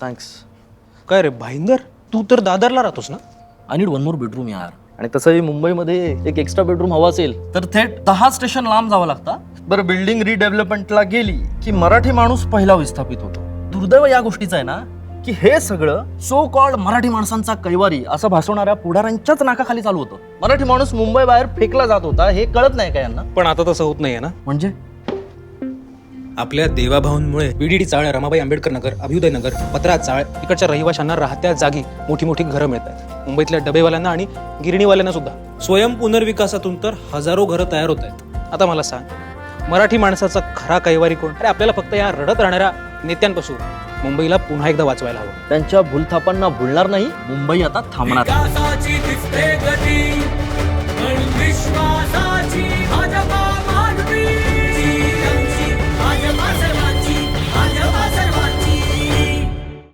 Thanks. काय रे भाईंदर, तू तर दादरला राहतोस ना? आय नीड 1 more बेडरूम यार. आणि तसंही मुंबईमध्ये एक एक्स्ट्रा बेडरूम हवा असेल तर थेट 10 स्टेशन लांब जावं लागतं. बरं, बिल्डिंग रिडेव्हलपमेंटला गेली की मराठी माणूस पहिला विस्थापित होतो. दुर्दैव या गोष्टीचं आहे ना की हे सगळं सो कॉल्ड मराठी माणसांचा कैवारी असं भासवणाऱ्या पुढाऱ्यांच्याच नाकाखाली चालू होतं. मराठी माणूस मुंबई बाहेर फेकला जात होता हे कळत नाही का यांना? पण आता तसं होत नाहीये ना. म्हणजे आपल्या देवाभावांमुळे बीडीडी चाळ, रमाबाई आंबेडकर नगर, अभ्युदय नगर, पत्रा चाळ इकडच्या रहिवाशांना राहत्या जागी मोठी मोठी घरं मिळत आहेत. मुंबईतल्या डबेवाल्यांना आणि गिरणीवाल्यांना सुद्धा. स्वयं पुनर्विकासातून तर हजारो घरं तयार होत आहेत. आता मला सांग, मराठी माणसाचा खरा कैवारी कोण? अरे आपल्याला फक्त या रडत राहणाऱ्या नेत्यांपासून मुंबईला पुन्हा एकदा वाचवायला हवं. त्यांच्या भूलथापांना भुलणार नाही. मुंबई आता थांबणार.